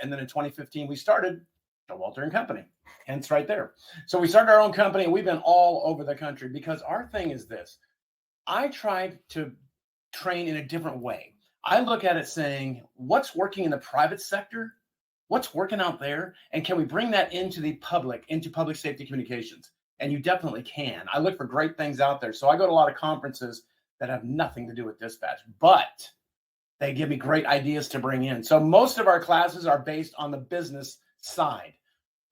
And then in 2015, we started Walter and Company, hence right there. So we started our own company, and we've been all over the country because our thing is this. I tried to train in a different way. I look at it saying, what's working in the private sector? What's working out there? And can we bring that into public safety communications? And you definitely can. I look for great things out there. So I go to a lot of conferences that have nothing to do with dispatch, but they give me great ideas to bring in. So most of our classes are based on the business side.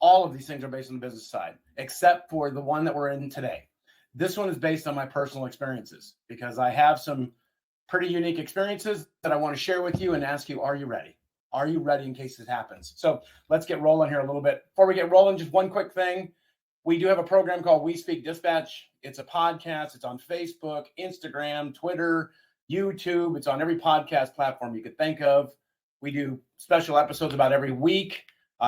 All of these things are based on the business side, except for the one that we're in today. This one is based on my personal experiences because I have some pretty unique experiences that I want to share with you and ask you, are you ready? Are you ready in case it happens? So let's get rolling here a little bit. Before we get rolling, just one quick thing. We do have a program called We Speak Dispatch. It's a podcast. It's on Facebook, Instagram, Twitter, YouTube. It's on every podcast platform you could think of. We do special episodes about every week.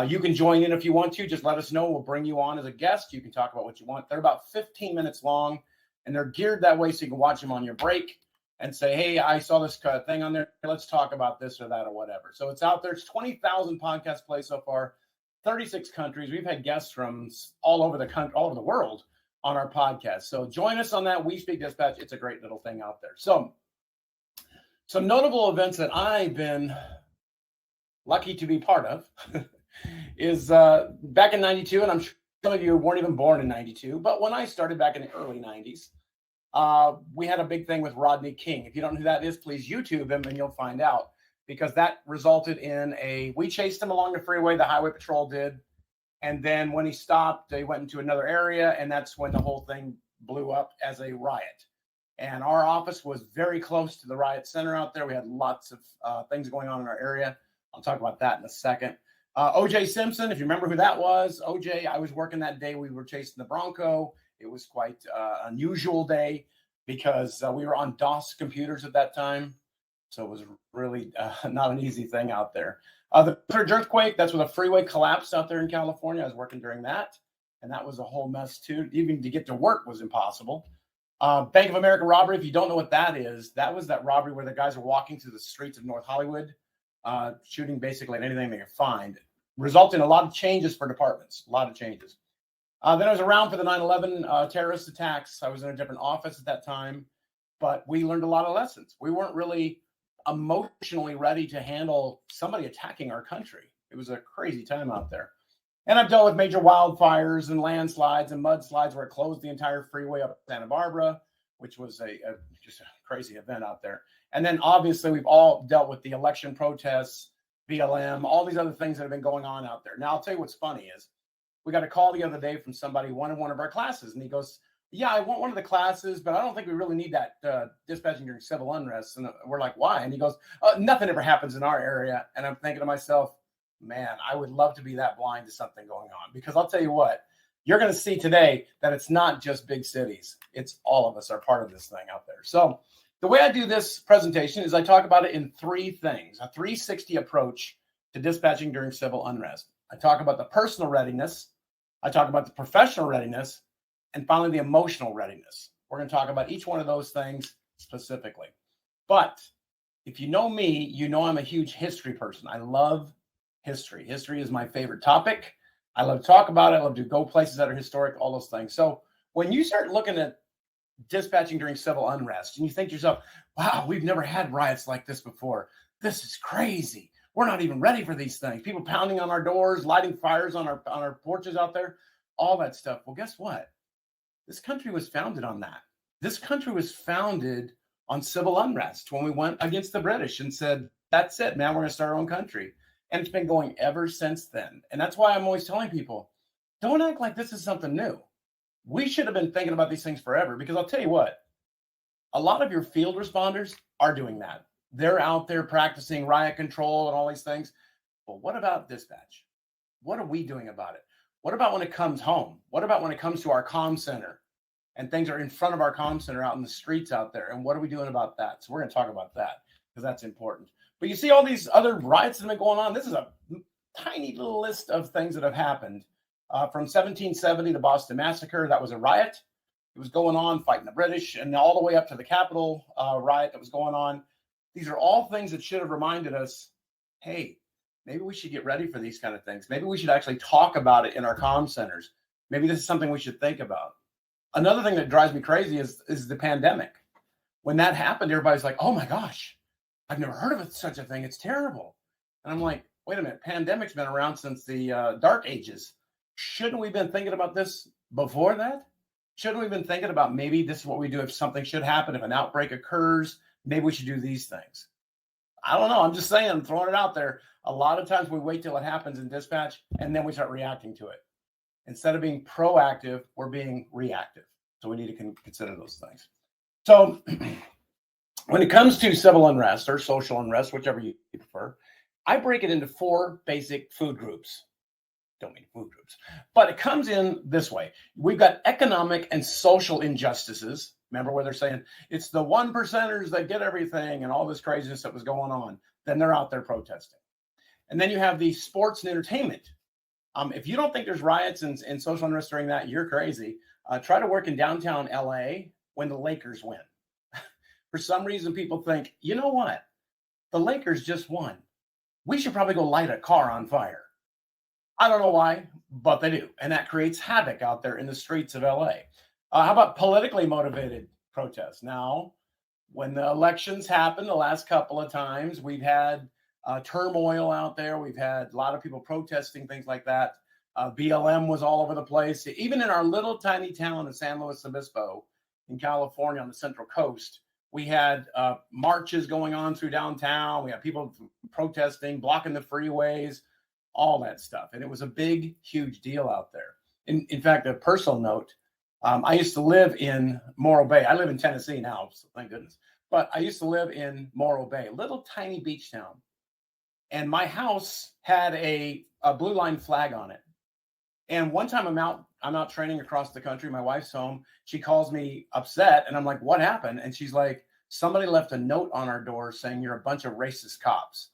You can join in if you want to. Just let us know. We'll bring you on as a guest. You can talk about what you want. They're about 15 minutes long, and they're geared that way so you can watch them on your break and say, hey, I saw this thing on there. Let's talk about this or that or whatever. So it's out there. It's 20,000 podcast plays so far, 36 countries. We've had guests from all over the country, all over the world on our podcast. So join us on that. We Speak Dispatch. It's a great little thing out there. So some notable events that I've been lucky to be part of is back in 92, and I'm sure some of you weren't even born in 92, but when I started back in the early 90s, we had a big thing with Rodney King. If you don't know who that is, please YouTube him and you'll find out, because that resulted in we chased him along the freeway, the highway patrol did, and then when he stopped, they went into another area, and that's when the whole thing blew up as a riot. And our office was very close to the riot center out there. We had lots of things going on in our area. I'll talk about that in a second. O.J. Simpson, if you remember who that was. O.J., I was working that day. We were chasing the Bronco. It was quite an unusual day because we were on DOS computers at that time. So it was really not an easy thing out there. The earthquake, that's when the freeway collapsed out there in California. I was working during that, and that was a whole mess too. Even to get to work was impossible. Bank of America robbery, if you don't know what that is, that was that robbery where the guys were walking through the streets of North Hollywood, shooting basically at anything they could find, resulting in a lot of changes for departments, a lot of changes. Then I was around for the 9/11 terrorist attacks. I was in a different office at that time, but we learned a lot of lessons. We weren't really emotionally ready to handle somebody attacking our country. It was a crazy time out there. And I've dealt with major wildfires and landslides and mudslides where it closed the entire freeway up Santa Barbara, which was just a crazy event out there. And then obviously we've all dealt with the election protests, BLM, all these other things that have been going on out there. Now, I'll tell you what's funny is we got a call the other day from somebody wanted one of our classes. And he goes, yeah, I want one of the classes, but I don't think we really need that dispatching during civil unrest. And we're like, why? And he goes, nothing ever happens in our area. And I'm thinking to myself, man, I would love to be that blind to something going on, because I'll tell you what, you're going to see today that it's not just big cities. It's all of us are part of this thing out there. So the way I do this presentation is I talk about it in three things, a 360 approach to dispatching during civil unrest. I talk about the personal readiness. I talk about the professional readiness, and finally, the emotional readiness. We're going to talk about each one of those things specifically. But if you know me, you know I'm a huge history person. I love history. History is my favorite topic. I love to talk about it. I love to go places that are historic, all those things. So when you start looking at dispatching during civil unrest and you think to yourself, wow, we've never had riots like this before. This is crazy. We're not even ready for these things. People pounding on our doors, lighting fires on our porches out there, all that stuff. Well, guess what? This country was founded on that. This country was founded on civil unrest when we went against the British and said, that's it, man, we're going to start our own country. And it's been going ever since then. And that's why I'm always telling people, don't act like this is something new. We should have been thinking about these things forever, because I'll tell you what, a lot of your field responders are doing that. They're out there practicing riot control and all these things. But what about dispatch? What are we doing about it? What about when it comes home? What about when it comes to our comm center and things are in front of our comm center out in the streets out there? And what are we doing about that? So we're going to talk about that because that's important. But you see all these other riots that have been going on. This is a tiny little list of things that have happened. From 1770, the Boston Massacre, that was a riot. It was going on fighting the British, and all the way up to the Capitol riot that was going on. These are all things that should have reminded us, hey, maybe we should get ready for these kind of things. Maybe we should actually talk about it in our comm centers. Maybe this is something we should think about. Another thing that drives me crazy is the pandemic. When that happened, everybody's like, oh my gosh, I've never heard of it, such a thing. It's terrible. And I'm like, wait a minute, pandemic's been around since the dark ages. Shouldn't we have been thinking about this before that? Shouldn't we have been thinking about maybe this is what we do if something should happen, if an outbreak occurs, maybe we should do these things. I don't know. I'm just saying, I'm throwing it out there. A lot of times we wait till it happens in dispatch and then we start reacting to it. Instead of being proactive, we're being reactive. So we need to consider those things. So when it comes to civil unrest or social unrest, whichever you prefer, I break it into 4 basic food groups. Don't mean food groups, but it comes in this way. We've got economic and social injustices. Remember where they're saying it's the 1%ers that get everything and all this craziness that was going on. Then they're out there protesting. And then you have the sports and entertainment. If you don't think there's riots and social unrest during that, you're crazy. Try to work in downtown LA when the Lakers win. For some reason, people think, you know what? The Lakers just won. We should probably go light a car on fire. I don't know why, but they do. And that creates havoc out there in the streets of LA. How about politically motivated protests? Now, when the elections happened the last couple of times, we've had turmoil out there. We've had a lot of people protesting, things like that. BLM was all over the place. Even in our little tiny town of San Luis Obispo in California on the Central Coast, we had marches going on through downtown. We had people protesting, blocking the freeways, all that stuff. And it was a big, huge deal out there. In fact, a personal note, I used to live in Morro Bay. I live in Tennessee now, so thank goodness. But I used to live in Morro Bay, a little tiny beach town. And my house had a blue line flag on it. And one time I'm out training across the country. My wife's home. She calls me upset. And I'm like, what happened? And she's like, somebody left a note on our door saying you're a bunch of racist cops.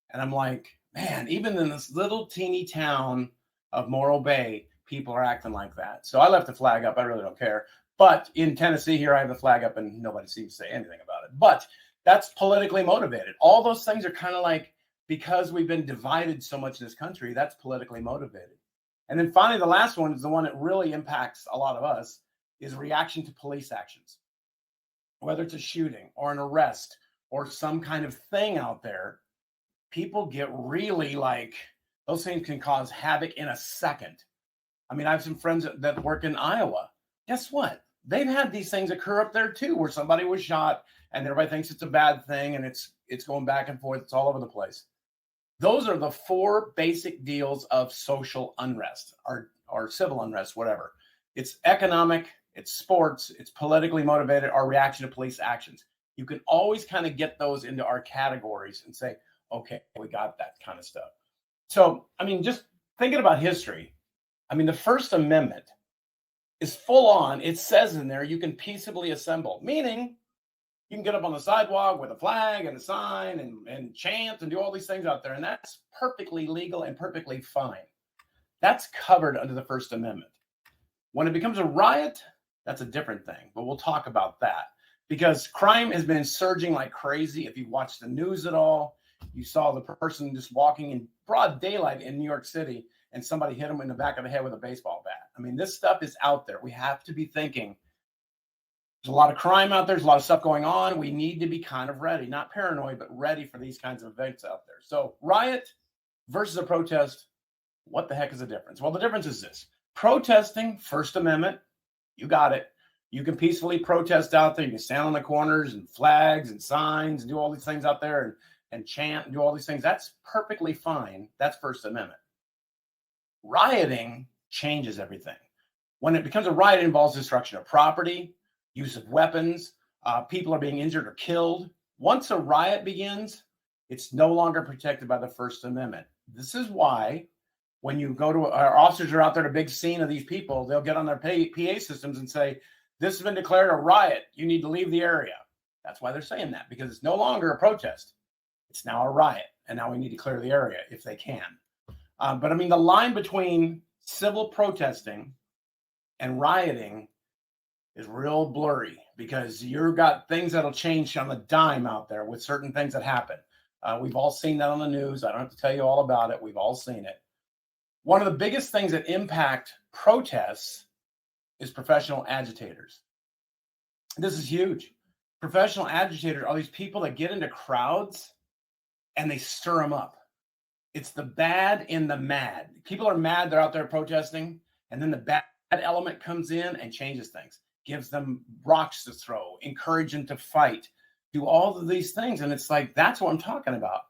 And I'm like, man, even in this little teeny town of Morro Bay, people are acting like that. So I left the flag up. I really don't care. But in Tennessee here, I have the flag up and nobody seems to say anything about it. But that's politically motivated. All those things are kind of like, because we've been divided so much in this country, that's politically motivated. And then finally, the last one is the one that really impacts a lot of us, is reaction to police actions. Whether it's a shooting or an arrest or some kind of thing out there, people get really like, those things can cause havoc in a second. I mean, I have some friends that work in Iowa. Guess what? They've had these things occur up there too, where somebody was shot and everybody thinks it's a bad thing and it's going back and forth. It's all over the place. Those are the 4 basic deals of social unrest or civil unrest, whatever. It's economic, it's sports, it's politically motivated, or reaction to police actions. You can always kind of get those into our categories and say, okay, we got that kind of stuff. So, I mean, just thinking about history, I mean, the First Amendment is full on. It says in there, you can peaceably assemble, meaning you can get up on the sidewalk with a flag and a sign and chant and do all these things out there. And that's perfectly legal and perfectly fine. That's covered under the First Amendment. When it becomes a riot, that's a different thing. But we'll talk about that because crime has been surging like crazy. If you watch the news at all, you saw the person just walking in broad daylight in New York City and somebody hit him in the back of the head with a baseball bat. I mean, this stuff is out there. We have to be thinking. There's a lot of crime out there. There's a lot of stuff going on. We need to be kind of ready, not paranoid, but ready for these kinds of events out there. So riot versus a protest, what the heck is the difference? Well, the difference is this. Protesting, First Amendment, you got it. You can peacefully protest out there. You can stand on the corners and flags and signs and do all these things out there and chant and do all these things. That's perfectly fine. That's First Amendment. Rioting changes everything. When it becomes a riot, it involves destruction of property, use of weapons, people are being injured or killed. Once a riot begins, it's no longer protected by the First Amendment. This is why when you go to our officers are out there at a big scene of these people, they'll get on their PA systems and say, this has been declared a riot. You need to leave the area. That's why they're saying that, because it's no longer a protest. It's now a riot. And now we need to clear the area if they can. But I mean, the line between civil protesting and rioting is real blurry because you've got things that'll change on the dime out there with certain things that happen. We've all seen that on the news. I don't have to tell you all about it. We've all seen it. One of the biggest things that impact protests is professional agitators. This is huge. Professional agitators are these people that get into crowds and they stir them up. It's the bad in the mad. People are mad, they're out there protesting, and then the bad element comes in and changes things, gives them rocks to throw, encourage them to fight, do all of these things. And it's like, that's what I'm talking about.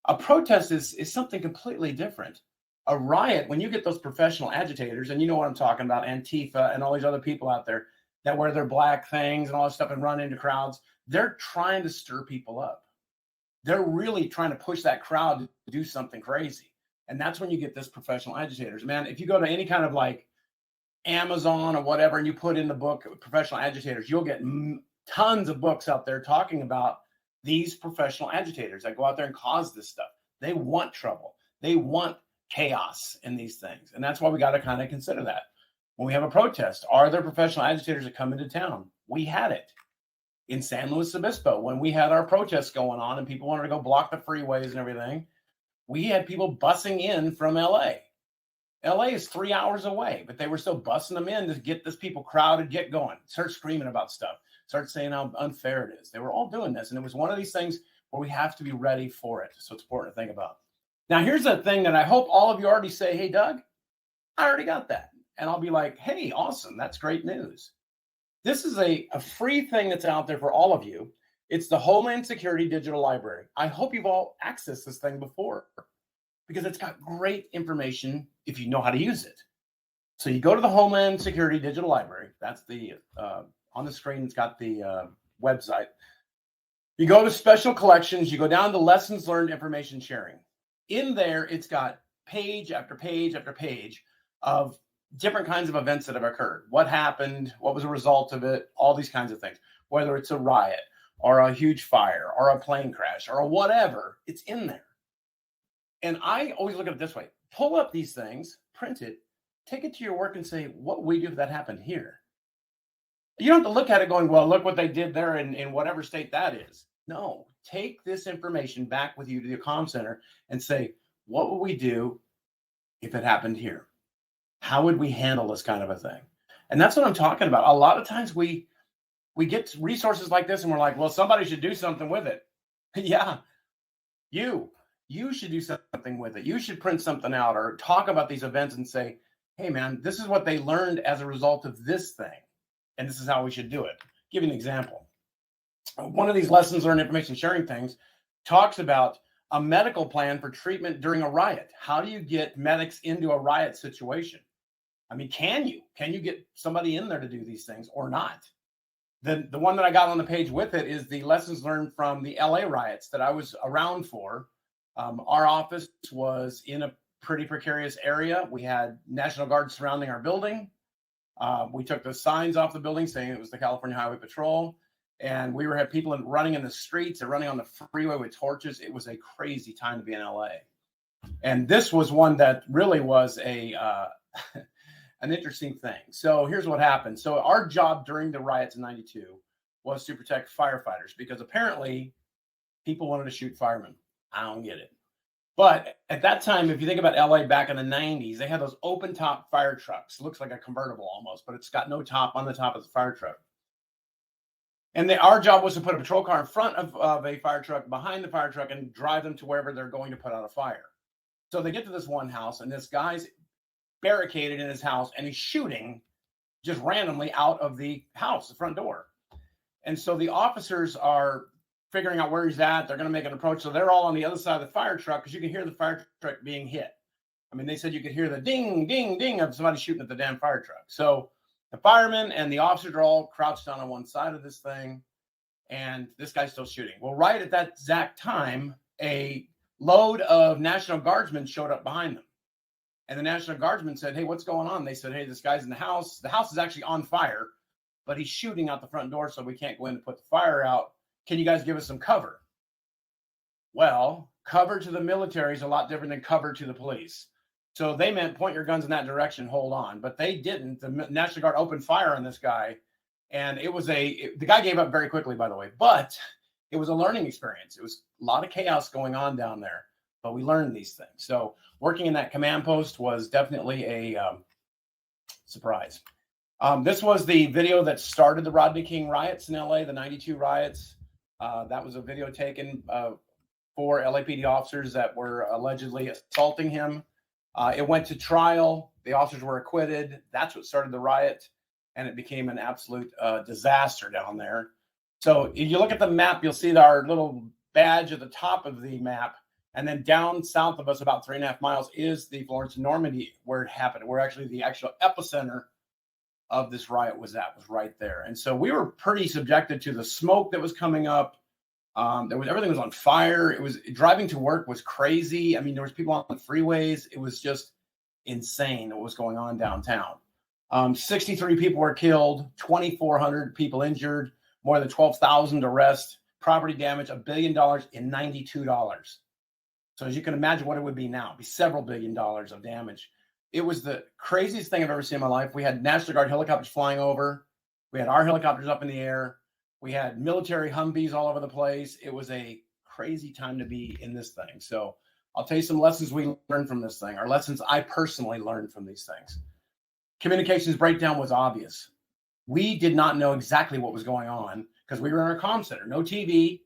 A protest is something completely different. A riot, when you get those professional agitators, and you know what I'm talking about, Antifa and all these other people out there that wear their black things and all this stuff and run into crowds, they're trying to stir people up. They're really trying to push that crowd to do something crazy. And that's when you get this professional agitators. Man, if you go to any kind of like Amazon or whatever, and you put in the book professional agitators, you'll get tons of books out there talking about these professional agitators that go out there and cause this stuff. They want trouble. They want chaos in these things. And that's why we got to kind of consider that. When we have a protest, are there professional agitators that come into town? We had it in San Luis Obispo when we had our protests going on and people wanted to go block the freeways and everything. We had people busing in from LA. LA is 3 hours away, but they were still busing them in to get this people crowded, get going, start screaming about stuff, start saying how unfair it is. They were all doing this. And it was one of these things where we have to be ready for it. So it's important to think about. Now, here's a thing that I hope all of you already say, hey, Doug, I already got that. And I'll be like, hey, awesome. That's great news. This is a free thing that's out there for all of you. It's the Homeland Security Digital Library. I hope you've all accessed this thing before because it's got great information if you know how to use it. So you go to the Homeland Security Digital Library. That's the on the screen. It's got the website. You go to special collections. You go down to lessons learned information sharing. In there, it's got page after page after page of different kinds of events that have occurred. What happened? What was a result of it? All these kinds of things. Whether it's a riot or a huge fire or a plane crash or whatever, it's in there. And I always look at it this way. Pull up these things, print it, take it to your work and say, what would we do if that happened here? You don't have to look at it going, well, look what they did there in whatever state that is. No, take this information back with you to the comm center and say, what would we do if it happened here? How would we handle this kind of a thing? And that's what I'm talking about. A lot of times we get resources like this and we're like, well, somebody should do something with it. Yeah, you should do something with it. You should print something out or talk about these events and say, hey, man, this is what they learned as a result of this thing. And this is how we should do it. Give you an example. One of these lessons learned information sharing things talks about a medical plan for treatment during a riot. How do you get medics into a riot situation? I mean, can you get somebody in there to do these things or not? The one that I got on the page with it is the lessons learned from the LA riots that I was around for. Our office was in a pretty precarious area. We had National Guard surrounding our building. We took the signs off the building saying it was the California Highway Patrol. And we had people running in the streets and running on the freeway with torches. It was a crazy time to be in LA. And this was one that really was an interesting thing. So here's what happened. So our job during the riots in 92 was to protect firefighters because apparently people wanted to shoot firemen. I don't get it. But at that time, if you think about LA back in the 90s, they had those open top fire trucks. It looks like a convertible almost, but it's got no top on the top of the fire truck. And our job was to put a patrol car in front of a fire truck, behind the fire truck, and drive them to wherever they're going to put out a fire. So they get to this one house, and this guy's barricaded in his house, and he's shooting just randomly out of the house, the front door. And so the officers are figuring out where he's at. They're going to make an approach. So they're all on the other side of the fire truck because you can hear the fire truck being hit. I mean, they said you could hear the ding, ding, ding of somebody shooting at the damn fire truck. So the firemen and the officers are all crouched down on one side of this thing, and this guy's still shooting. Well, right at that exact time, a load of National Guardsmen showed up behind them. And the National Guardsmen said, hey, what's going on? They said, hey, this guy's in the house. The house is actually on fire, but he's shooting out the front door, so we can't go in to put the fire out. Can you guys give us some cover? Well, cover to the military is a lot different than cover to the police. So they meant point your guns in that direction, hold on. But they didn't. The National Guard opened fire on this guy. And it was the guy gave up very quickly, by the way. But it was a learning experience. It was a lot of chaos going on down there, but we learned these things. So working in that command post was definitely a surprise. This was the video that started the Rodney King riots in LA, the 92 riots. That was a video taken 4 LAPD officers that were allegedly assaulting him. It went to trial. The officers were acquitted. That's what started the riot, and it became an absolute disaster down there. So if you look at the map, you'll see our little badge at the top of the map, and then down south of us, about 3.5 miles, is the Florence and Normandy where it happened, where actually the actual epicenter of this riot was right there. And so we were pretty subjected to the smoke that was coming up. Everything was on fire. It was driving to work was crazy. I mean, there was people on the freeways. It was just insane what was going on downtown. 63 people were killed, 2,400 people injured, more than 12,000 arrests, property damage, $1 billion in $92. So as you can imagine what it would be now, it'd be several $1 billion of damage. It was the craziest thing I've ever seen in my life. We had National Guard helicopters flying over. We had our helicopters up in the air. We had military Humvees all over the place. It was a crazy time to be in this thing. So I'll tell you some lessons we learned from this thing, or lessons I personally learned from these things. Communications breakdown was obvious. We did not know exactly what was going on because we were in our comm center, no TV.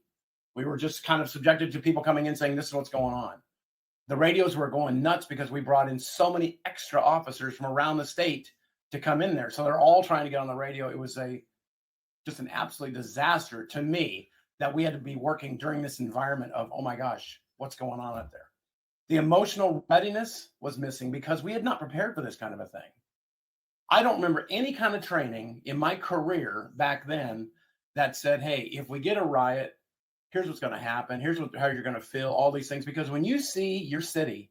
We were just kind of subjected to people coming in saying, this is what's going on. The radios were going nuts because we brought in so many extra officers from around the state to come in there. So they're all trying to get on the radio. It was just an absolute disaster to me that we had to be working during this environment of, oh my gosh, what's going on out there? The emotional readiness was missing because we had not prepared for this kind of a thing. I don't remember any kind of training in my career back then that said, hey, if we get a riot, here's what's going to happen. Here's how you're going to feel, all these things. Because when you see your city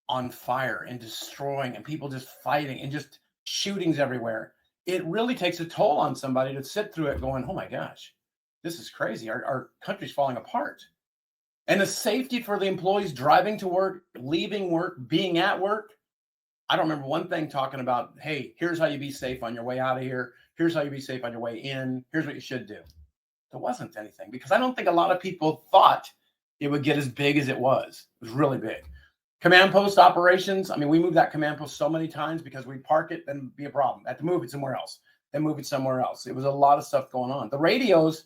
on fire and destroying and people just fighting and just shootings everywhere, it really takes a toll on somebody to sit through it going, oh my gosh, this is crazy. Our country's falling apart. And the safety for the employees driving to work, leaving work, being at work. I don't remember one thing talking about, hey, here's how you be safe on your way out of here. Here's how you be safe on your way in. Here's what you should do. There wasn't anything because I don't think a lot of people thought it would get as big as it was. It was really big. Command post operations. I mean, we moved that command post so many times because we'd park it, then be a problem. Have to move it somewhere else, then move it somewhere else. It was a lot of stuff going on. The radios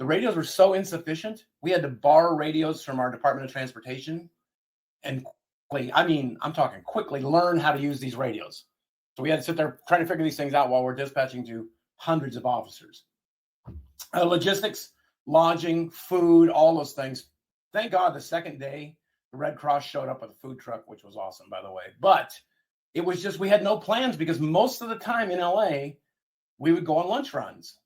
were so insufficient. We had to borrow radios from our Department of Transportation and I'm talking quickly learn how to use these radios. So we had to sit there trying to figure these things out while we're dispatching to hundreds of officers. Logistics, lodging, food, all those things. Thank God the second day, the Red Cross showed up with a food truck, which was awesome, by the way. But it was just, we had no plans because most of the time in LA, we would go on lunch runs.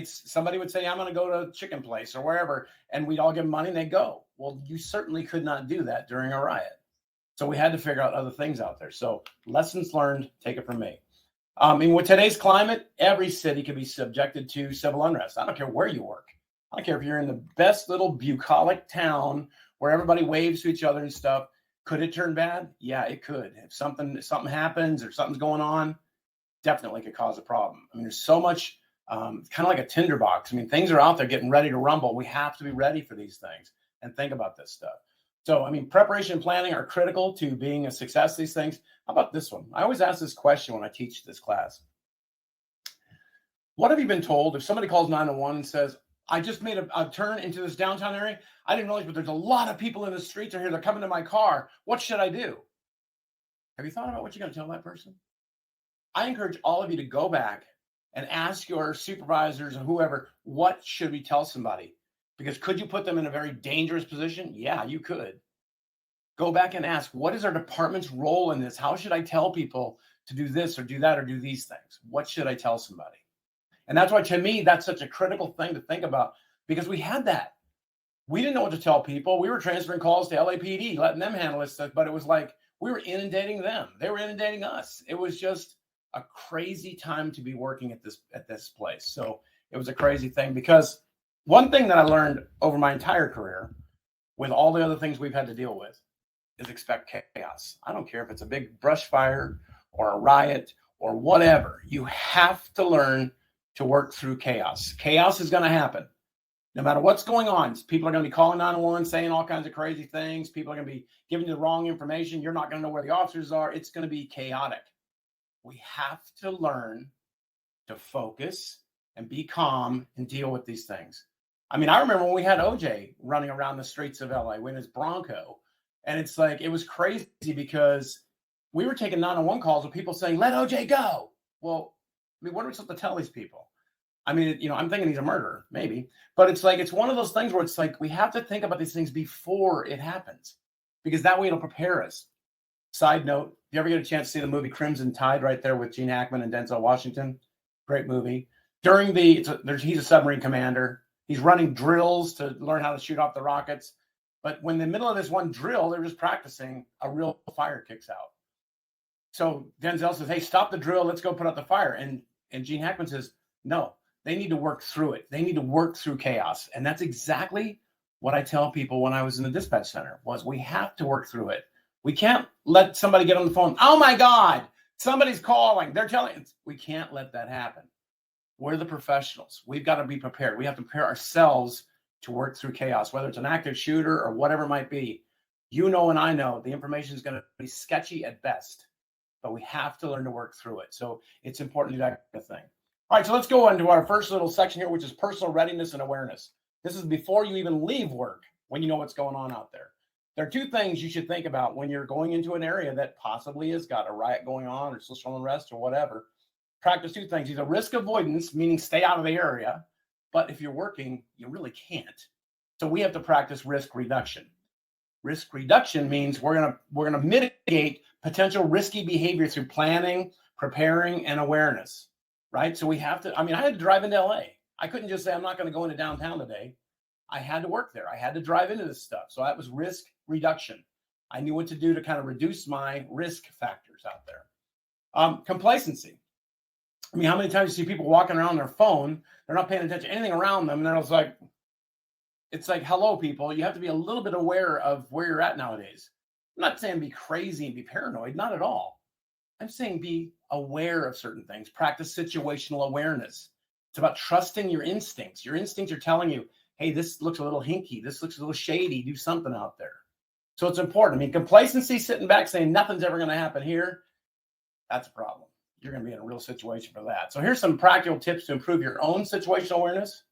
Somebody would say, I'm going to go to a chicken place or wherever, and we'd all give them money and they'd go. Well, you certainly could not do that during a riot. So we had to figure out other things out there. So lessons learned, take it from me. With today's climate, every city can be subjected to civil unrest. I don't care where you work. I don't care if you're in the best little bucolic town where everybody waves to each other and stuff. Could it turn bad? Yeah, it could. If something happens or something's going on, definitely could cause a problem. I mean, there's so much, it's kind of like a tinderbox. I mean, things are out there getting ready to rumble. We have to be ready for these things and think about this stuff. So, I mean, preparation and planning are critical to being a success, these things. How about this one? I always ask this question when I teach this class. What have you been told if somebody calls 911 and says, I just made a turn into this downtown area. I didn't realize, but there's a lot of people in the streets are here. They're coming to my car. What should I do? Have you thought about what you're going to tell that person? I encourage all of you to go back and ask your supervisors and whoever, what should we tell somebody? Because could you put them in a very dangerous position? Yeah, you could. Go back and ask, what is our department's role in this? How should I tell people to do this or do that or do these things? What should I tell somebody? And that's why, to me, that's such a critical thing to think about because we had that. We didn't know what to tell people. We were transferring calls to LAPD, letting them handle this stuff, but it was like we were inundating them. They were inundating us. It was just a crazy time to be working at this place. So it was a crazy thing because one thing that I learned over my entire career with all the other things we've had to deal with is expect chaos. I don't care if it's a big brush fire or a riot or whatever. You have to learn to work through chaos. Chaos is going to happen. No matter what's going on, people are going to be calling 911, saying all kinds of crazy things. People are going to be giving you the wrong information. You're not going to know where the officers are. It's going to be chaotic. We have to learn to focus and be calm and deal with these things. I mean, I remember when we had OJ running around the streets of LA in his Bronco, and it's like, it was crazy because we were taking 911 calls with people saying, let OJ go. Well, I mean, what are we supposed to tell these people? I mean, I'm thinking he's a murderer, maybe, but it's like, it's one of those things where it's like, we have to think about these things before it happens, because that way it'll prepare us. Side note, if you ever get a chance to see the movie Crimson Tide right there with Gene Hackman and Denzel Washington, great movie. He's a submarine commander. He's running drills to learn how to shoot off the rockets. But when in the middle of this one drill, they're just practicing, a real fire kicks out. So Denzel says, hey, stop the drill. Let's go put out the fire. And Gene Hackman says, no, they need to work through it. They need to work through chaos. And that's exactly what I tell people when I was in the dispatch center, was we have to work through it. We can't let somebody get on the phone. Oh my God, somebody's calling. They're telling. We can't let that happen. We're the professionals. We've got to be prepared. We have to prepare ourselves to work through chaos, whether it's an active shooter or whatever it might be. You know, and I know the information is going to be sketchy at best, but we have to learn to work through it. So it's important to do that kind of thing. All right, so let's go into our first little section here, which is personal readiness and awareness. This is before you even leave work, when you know what's going on out there. There are two things you should think about when you're going into an area that possibly has got a riot going on or social unrest or whatever. Practice two things. Either risk avoidance, meaning stay out of the area, but if you're working, you really can't. So we have to practice risk reduction. Risk reduction means we're gonna mitigate potential risky behavior through planning, preparing, and awareness, right? So we have to. I mean, I had to drive into LA. I couldn't just say I'm not going to go into downtown today. I had to work there. I had to drive into this stuff. So that was risk reduction. I knew what to do to kind of reduce my risk factors out there. Complacency. I mean, how many times you see people walking around their phone, they're not paying attention to anything around them, and they're like, it's like, hello, people. You have to be a little bit aware of where you're at nowadays. I'm not saying be crazy and be paranoid, not at all. I'm saying be aware of certain things. Practice situational awareness. It's about trusting your instincts. Your instincts are telling you, hey, this looks a little hinky. This looks a little shady. Do something out there. So it's important. I mean, complacency, sitting back saying nothing's ever going to happen here, that's a problem. You're going to be in a real situation for that. So here's some practical tips to improve your own situational awareness.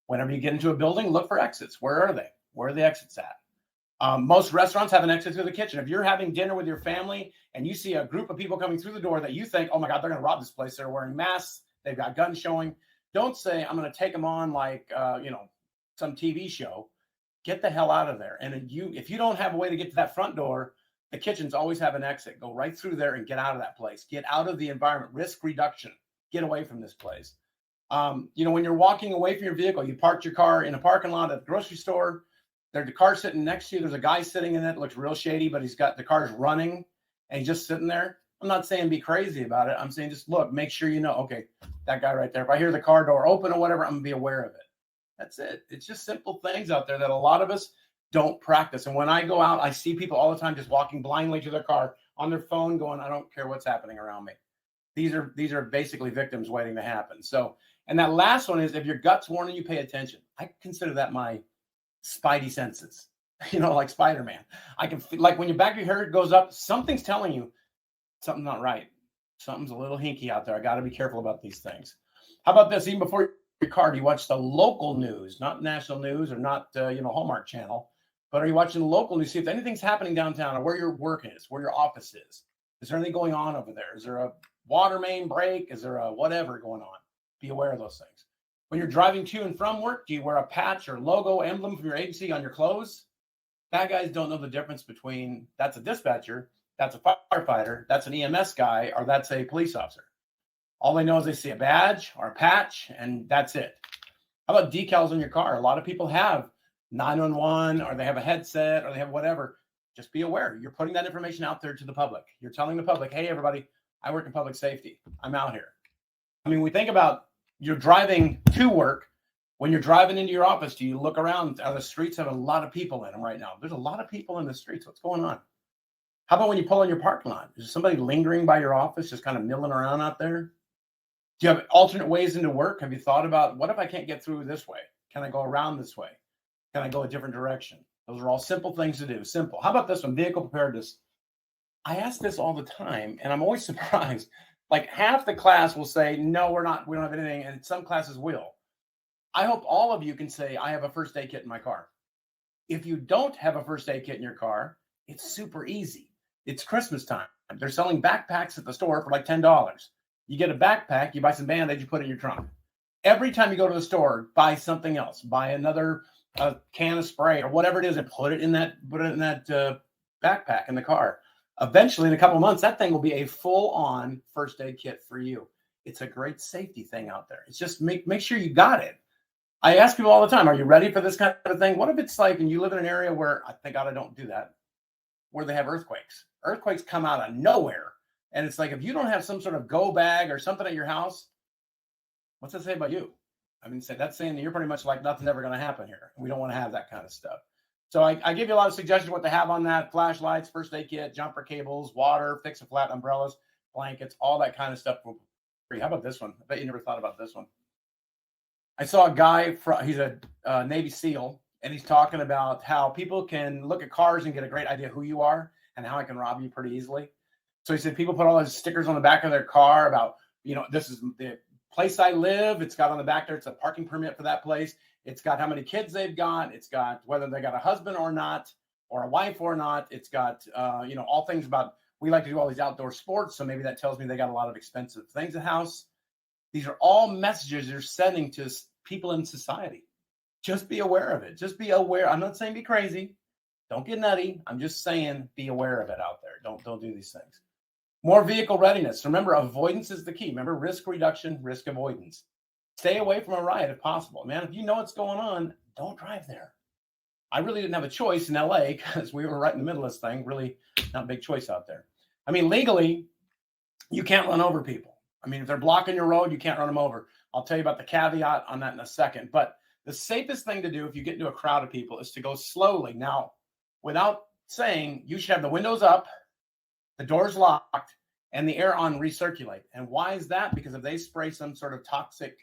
Whenever you get into a building, look for exits. Where are they? Where are the exits at? Most restaurants have an exit through the kitchen. If you're having dinner with your family and you see a group of people coming through the door that you think, oh my God, they're going to rob this place. They're wearing masks. They've got guns showing. Don't say, I'm going to take them on like, some TV show. Get the hell out of there. And if you don't have a way to get to that front door, the kitchens always have an exit. Go right through there and get out of that place. Get out of the environment. Risk reduction. Get away from this place. When you're walking away from your vehicle, you parked your car in a parking lot at the grocery store. There's a car sitting next to you. There's a guy sitting in it. Looks real shady, but the car's running and he's just sitting there. I'm not saying be crazy about it. I'm saying just look, make sure you know, okay, that guy right there. If I hear the car door open or whatever, I'm going to be aware of it. That's it. It's just simple things out there that a lot of us don't practice. And when I go out, I see people all the time just walking blindly to their car on their phone going, I don't care what's happening around me. These are basically victims waiting to happen. So, and that last one is if your gut's warning you, pay attention. I consider that my spidey senses, like Spider-Man. I can feel, like when your back of your head goes up, something's telling you something's not right. Something's a little hinky out there. I got to be careful about these things. How about this? Even before your car, do you watch the local news, not national news or not, Hallmark Channel, but are you watching the local news? See if anything's happening downtown or where your work is, where your office is. Is there anything going on over there? Is there a water main break? Is there a whatever going on? Be aware of those things. When you're driving to and from work, do you wear a patch or logo emblem from your agency on your clothes? Bad guys don't know the difference between that's a dispatcher, that's a firefighter, that's an EMS guy, or that's a police officer. All they know is they see a badge or a patch, and that's it. How about decals on your car? A lot of people have 911, or they have a headset, or they have whatever. Just be aware. You're putting that information out there to the public. You're telling the public, hey, everybody, I work in public safety. I'm out here. I mean, we think about you're driving to work. When you're driving into your office, do you look around? The streets have a lot of people in them right now. There's a lot of people in the streets. What's going on? How about when you pull in your parking lot? Is somebody lingering by your office, just kind of milling around out there? Do you have alternate ways into work? Have you thought about, what if I can't get through this way? Can I go around this way? Can I go a different direction? Those are all simple things to do. Simple. How about this one? Vehicle preparedness. I ask this all the time, and I'm always surprised. Like half the class will say, no, we're not, we don't have anything. And some classes will. I hope all of you can say, I have a first aid kit in my car. If you don't have a first aid kit in your car, it's super easy. It's Christmas time. They're selling backpacks at the store for like $10. You get a backpack, you buy some Band-Aids, you put it in your trunk. Every time you go to the store, buy something else. Buy another can of spray or whatever it is and put it in that backpack in the car. Eventually, in a couple of months, that thing will be a full-on first aid kit for you. It's a great safety thing out there. It's just make sure you got it. I ask people all the time, are you ready for this kind of thing? What if it's like, and you live in an area where, thank God I don't do that, where they have earthquakes. Earthquakes come out of nowhere. And it's like, if you don't have some sort of go bag or something at your house, what's that say about you? I mean, that's saying that you're pretty much like nothing's ever going to happen here. We don't want to have that kind of stuff. So I give you a lot of suggestions what to have on that: flashlights, first aid kit, jumper cables, water, fix-a-flat umbrellas, blankets, all that kind of stuff. How about this one? I bet you never thought about this one. I saw a guy, he's a Navy SEAL, and he's talking about how people can look at cars and get a great idea who you are and how I can rob you pretty easily. So he said people put all those stickers on the back of their car about, this is the place I live. It's got on the back there, it's a parking permit for that place. It's got how many kids they've got. It's got whether they got a husband or not, or a wife or not. It's got, all things about, we like to do all these outdoor sports. So maybe that tells me they got a lot of expensive things at house. These are all messages you're sending to people in society. Just be aware of it. Just be aware. I'm not saying be crazy. Don't get nutty. I'm just saying be aware of it out there. Don't do these things. More vehicle readiness. Remember, avoidance is the key. Remember, risk reduction, risk avoidance. Stay away from a riot if possible. Man, if you know what's going on, don't drive there. I really didn't have a choice in LA because we were right in the middle of this thing. Really not a big choice out there. I mean, legally, you can't run over people. I mean, if they're blocking your road, you can't run them over. I'll tell you about the caveat on that in a second. But the safest thing to do if you get into a crowd of people is to go slowly. Now, without saying, you should have the windows up, the doors locked, and the air on recirculate. And why is that? Because if they spray some sort of toxic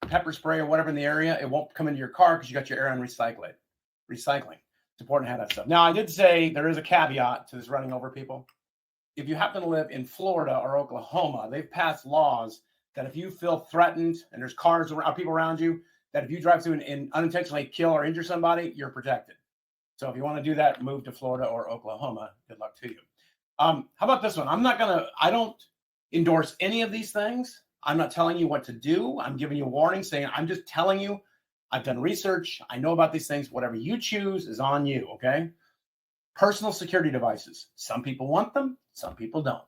pepper spray or whatever in the area, it won't come into your car because you got your air on recycling. It's important to have that stuff. Now, I did say there is a caveat to this running over people. If you happen to live in Florida or Oklahoma, they've passed laws that if you feel threatened and there's cars around, people around you, that if you drive through and unintentionally kill or injure somebody, you're protected. So if you want to do that, move to Florida or Oklahoma. Good luck to you. How about this one? I don't endorse any of these things. I'm not telling you what to do. I'm giving you a warning saying, I'm just telling you, I've done research. I know about these things. Whatever you choose is on you. Okay. Personal security devices. Some people want them. Some people don't.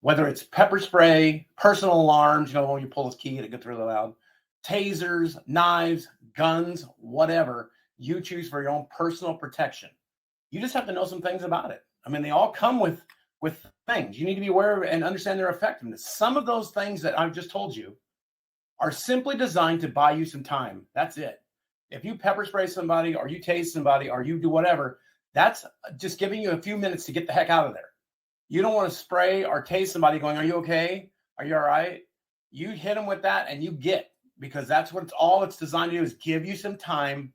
Whether it's pepper spray, personal alarms, when you pull this key and it gets really loud, tasers, knives, guns, whatever you choose for your own personal protection. You just have to know some things about it. I mean, they all come with things. You need to be aware of and understand their effectiveness. Some of those things that I've just told you are simply designed to buy you some time. That's it. If you pepper spray somebody or you tase somebody or you do whatever, that's just giving you a few minutes to get the heck out of there. You don't want to spray or tase somebody going, are you okay? Are you all right? You hit them with that and you get, because that's what it's designed to do, is give you some time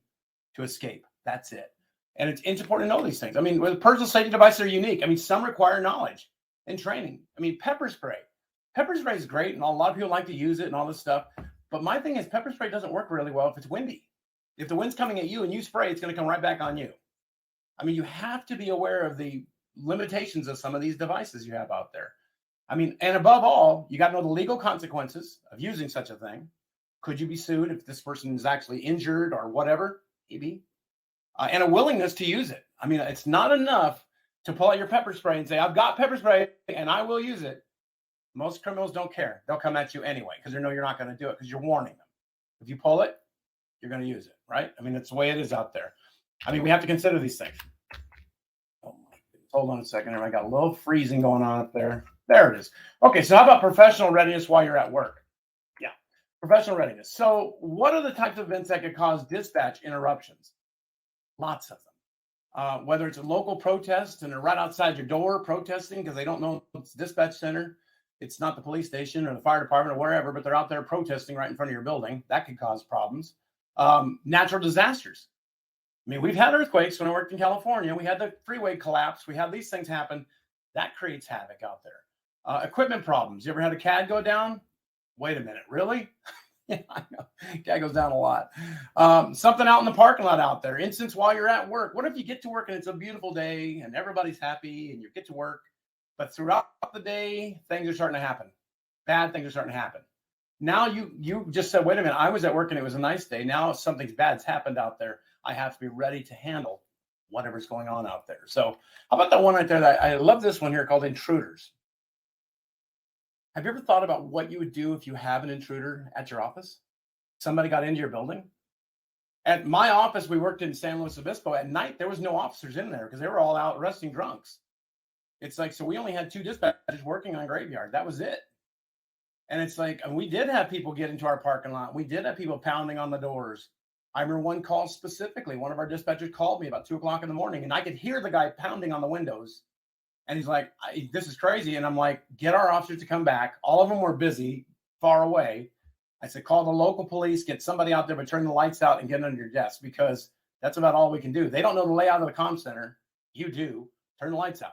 to escape. That's it. And it's important to know these things. I mean, with personal safety devices are unique. I mean, some require knowledge and training. I mean, pepper spray. Pepper spray is great, and a lot of people like to use it and all this stuff. But my thing is, pepper spray doesn't work really well if it's windy. If the wind's coming at you and you spray, it's going to come right back on you. I mean, you have to be aware of the limitations of some of these devices you have out there. I mean, and above all, you got to know the legal consequences of using such a thing. Could you be sued if this person is actually injured or whatever? Maybe. And a willingness to use it. I mean, it's not enough to pull out your pepper spray and say, I've got pepper spray and I will use it. Most criminals don't care. They'll come at you anyway because they know you're not going to do it because you're warning them. If you pull it, you're going to use it, right? I mean, it's the way it is out there. I mean, we have to consider these things. Oh my goodness. Hold on a second. I got a little freezing going on up there. There it is. Okay, so how about professional readiness while you're at work? Yeah, professional readiness. So what are the types of events that could cause dispatch interruptions? Lots of them. Whether it's a local protest and they're right outside your door protesting because they don't know it's the dispatch center, it's not the police station or the fire department or wherever, but they're out there protesting right in front of your building. That could cause problems. Natural disasters. I mean, we've had earthquakes when I worked in California. We had the freeway collapse. We had these things happen. That creates havoc out there. Equipment problems. You ever had a CAD go down? Wait a minute, really? Yeah, I know. CAD goes down a lot. Something out in the parking lot out there. Instance while you're at work. What if you get to work and it's a beautiful day and everybody's happy and you get to work, but throughout the day, things are starting to happen. Bad things are starting to happen. Now you just said, wait a minute, I was at work and it was a nice day. Now something bad's happened out there. I have to be ready to handle whatever's going on out there. So how about that one right there? I love this one here called intruders. Have you ever thought about what you would do if you have an intruder at your office? Somebody got into your building? At my office, we worked in San Luis Obispo. At night, there was no officers in there because they were all out arresting drunks. It's like, so we only had 2 dispatchers working on graveyard. That was it. And it's like, and we did have people get into our parking lot. We did have people pounding on the doors. I remember one call specifically. One of our dispatchers called me about 2 o'clock in the morning, and I could hear the guy pounding on the windows. And he's like, this is crazy. And I'm like, get our officers to come back. All of them were busy, far away. I said, call the local police, get somebody out there, but turn the lights out and get under your desk, because that's about all we can do. They don't know the layout of the comm center. You do. Turn the lights out.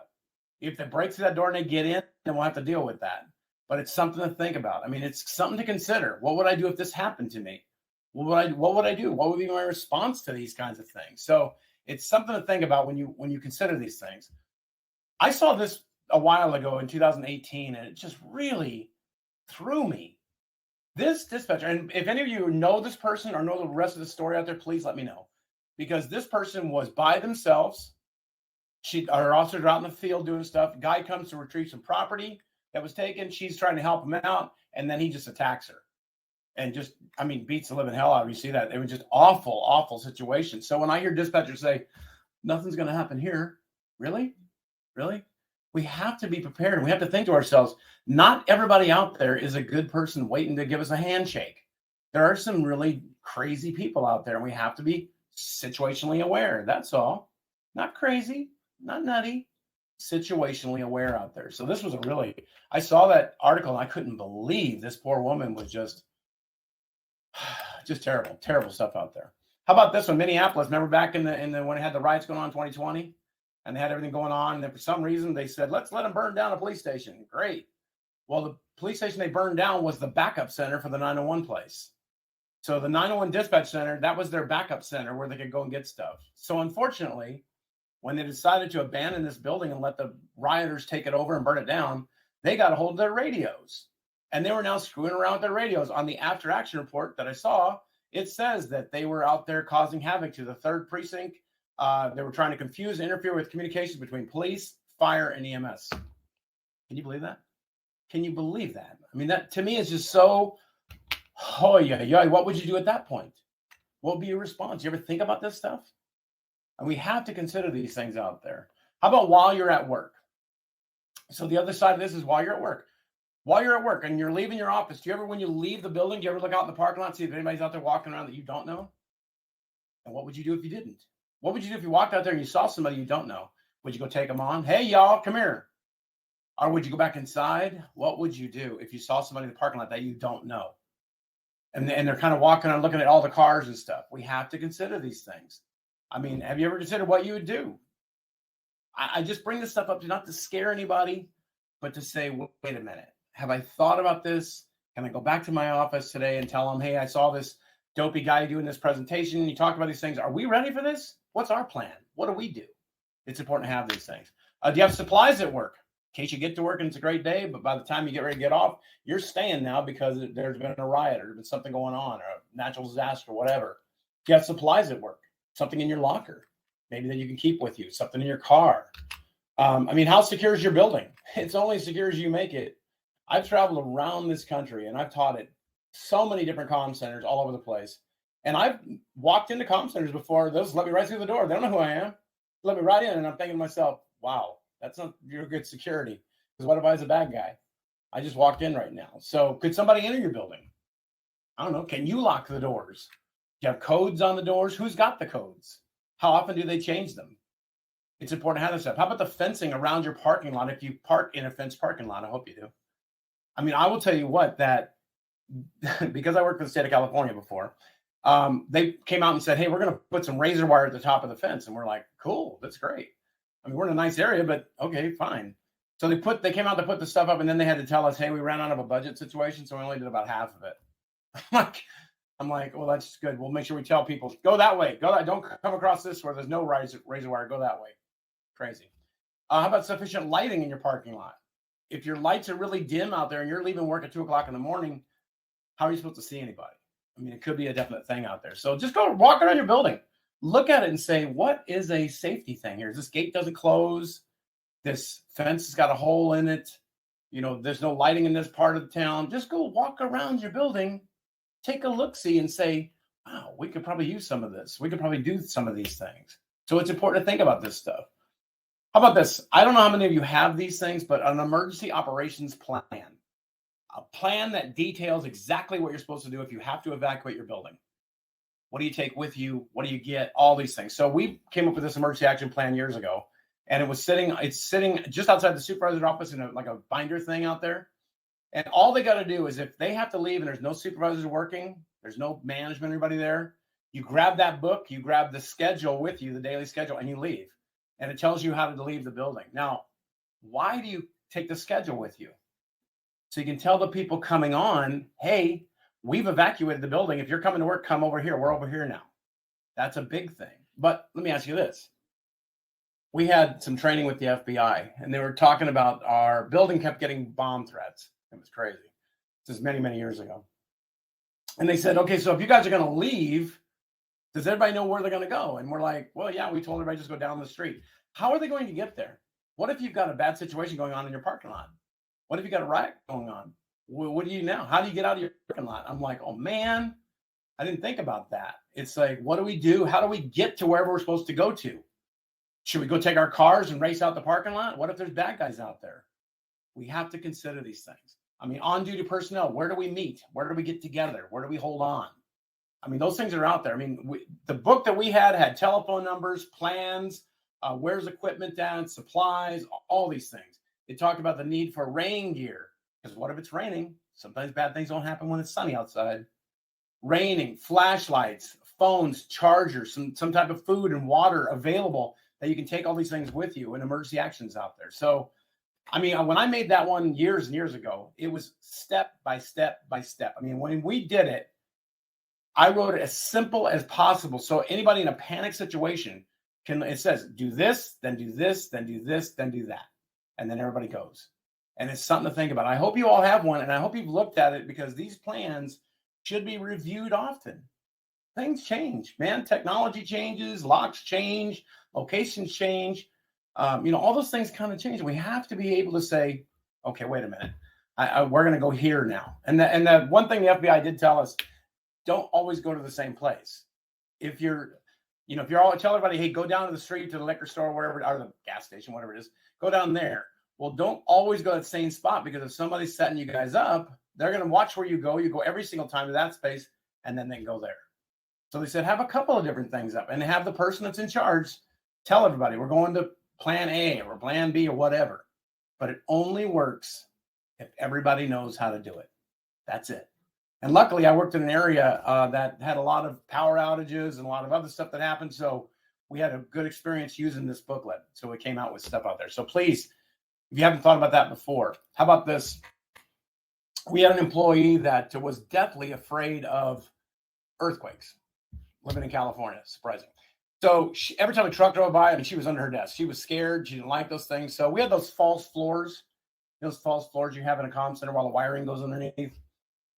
If it breaks through that door and they get in, then we'll have to deal with that. But it's something to think about. I mean, it's something to consider. What would I do if this happened to me? What would I do? What would be my response to these kinds of things? So it's something to think about when you consider these things. I saw this a while ago in 2018, and it just really threw me. This dispatcher, and if any of you know this person or know the rest of the story out there, please let me know. Because this person was by themselves. Our officers are out in the field doing stuff. Guy comes to retrieve some property that was taken. She's trying to help him out, and then he just attacks her. And just, beats the living hell out of her. You see that? It was just awful, awful situation. So when I hear dispatchers say, nothing's going to happen here, really? We have to be prepared. We have to think to ourselves, not everybody out there is a good person waiting to give us a handshake. There are some really crazy people out there, and we have to be situationally aware. That's all. Not crazy, not nutty, situationally aware out there. So this was I saw that article and I couldn't believe this poor woman was just terrible, terrible stuff out there. How about this one? Minneapolis, remember back in the when it had the riots going on in 2020? And they had everything going on. And then for some reason, they said, let's let them burn down a police station. Great. Well, the police station they burned down was the backup center for the 911 place. So the 911 dispatch center, that was their backup center where they could go and get stuff. So unfortunately, when they decided to abandon this building and let the rioters take it over and burn it down, they got a hold of their radios. And they were now screwing around with their radios. On the after action report that I saw, it says that they were out there causing havoc to the 3rd precinct. They were trying to confuse and interfere with communications between police, fire, and EMS. Can you believe that? Can you believe that? That to me is just so, what would you do at that point? What would be your response? You ever think about this stuff? And we have to consider these things out there. How about while you're at work? So the other side of this is while you're at work. While you're at work and you're leaving your office, do you ever, when you leave the building, do you ever look out in the parking lot and see if anybody's out there walking around that you don't know? And what would you do if you didn't? What would you do if you walked out there and you saw somebody you don't know? Would you go take them on? Hey, y'all, come here. Or would you go back inside? What would you do if you saw somebody in the parking lot that you don't know? And they're kind of walking around looking at all the cars and stuff. We have to consider these things. Have you ever considered what you would do? I just bring this stuff up not to scare anybody, but to say, wait a minute. Have I thought about this? Can I go back to my office today and tell them, hey, I saw this dopey guy doing this presentation. You talk about these things. Are we ready for this? What's our plan? What do we do? It's important to have these things. Do you have supplies at work? In case you get to work and it's a great day, but by the time you get ready to get off, you're staying now because there's been a riot or there's been something going on or a natural disaster, whatever. Do you have supplies at work? Something in your locker, maybe that you can keep with you, something in your car. How secure is your building? It's only as secure as you make it. I've traveled around this country and I've taught at so many different comm centers all over the place. And I've walked into comm centers before. Those let me right through the door. They don't know who I am. Let me right in. And I'm thinking to myself, wow, that's not your good security. Because what if I was a bad guy? I just walked in right now. So could somebody enter your building? I don't know. Can you lock the doors? Do you have codes on the doors? Who's got the codes? How often do they change them? It's important to have this stuff. How about the fencing around your parking lot? If you park in a fenced parking lot, I hope you do. I will tell you what, that because I worked for the state of California before, They came out and said, hey, we're going to put some razor wire at the top of the fence. And we're like, cool, that's great. I mean, we're in a nice area, but okay, fine. So they came out to put the stuff up, and then they had to tell us, hey, we ran out of a budget situation, so we only did about half of it. I'm like, well, that's good. We'll make sure we tell people, go that way, go that. Don't come across this where there's no razor wire. Go that way. Crazy. How about sufficient lighting in your parking lot? If your lights are really dim out there and you're leaving work at 2:00 in the morning, how are you supposed to see anybody? I mean, it could be a definite thing out there. So just go walk around your building, look at it, and say, what is a safety thing here? This gate doesn't close. This fence has got a hole in it. There's no lighting in this part of the town. Just go walk around your building, take a look-see, and say, wow, we could probably use some of this. We could probably do some of these things. So it's important to think about this stuff. How about this? I don't know how many of you have these things, but an emergency operations plan. A plan that details exactly what you're supposed to do if you have to evacuate your building. What do you take with you? What do you get? All these things. So we came up with this emergency action plan years ago, and it's sitting just outside the supervisor's office in like a binder thing out there. And all they got to do is, if they have to leave and there's no supervisors working, there's no management, anybody there, you grab that book, you grab the schedule with you, the daily schedule, and you leave. And it tells you how to leave the building. Now, why do you take the schedule with you? So you can tell the people coming on, hey, we've evacuated the building. If you're coming to work, come over here. We're over here now. That's a big thing. But let me ask you this. We had some training with the FBI, and they were talking about our building kept getting bomb threats. It was crazy. This is many, many years ago. And they said, okay, so if you guys are going to leave, does everybody know where they're going to go? And we're like, well, yeah, we told everybody just go down the street. How are they going to get there? What if you've got a bad situation going on in your parking lot? What if you got a riot going on? What do you now? How do you get out of your parking lot? I'm like, oh, man, I didn't think about that. It's like, what do we do? How do we get to wherever we're supposed to go to? Should we go take our cars and race out the parking lot? What if there's bad guys out there? We have to consider these things. I mean, on-duty personnel, where do we meet? Where do we get together? Where do we hold on? I mean, those things are out there. I mean, the book that we had telephone numbers, plans, where's equipment at, supplies, all these things. It talked about the need for rain gear, because what if it's raining? Sometimes bad things don't happen when it's sunny outside. Raining, flashlights, phones, chargers, some type of food and water available that you can take all these things with you, and emergency actions out there. So, I mean, when I made that one years and years ago, it was step by step by step. I mean, when we did it, I wrote it as simple as possible. So anybody in a panic situation it says, do this, then do this, then do this, then do that. And then everybody goes. And it's something to think about. I hope you all have one, and I hope you've looked at it, because these plans should be reviewed often. Things change, man. Technology changes, locks change, locations change. All those things kind of change. We have to be able to say, okay, wait a minute. We're going to go here now. And the one thing the FBI did tell us, don't always go to the same place. If you're all tell everybody, hey, go down to the street to the liquor store, wherever, or the gas station, whatever it is, go down there. Well, don't always go to the same spot, because if somebody's setting you guys up, they're going to watch where you go. You go every single time to that space, and then they can go there. So they said, have a couple of different things up, and have the person that's in charge tell everybody, we're going to plan A or plan B or whatever. But it only works if everybody knows how to do it. That's it. And luckily, I worked in an area that had a lot of power outages and a lot of other stuff that happened. So we had a good experience using this booklet. So we came out with stuff out there. So please, if you haven't thought about that before, how about this? We had an employee that was deathly afraid of earthquakes, living in California. Surprising. So every time a truck drove by, she was under her desk. She was scared. She didn't like those things. So we had those false floors. Those false floors you have in a comm center while the wiring goes underneath.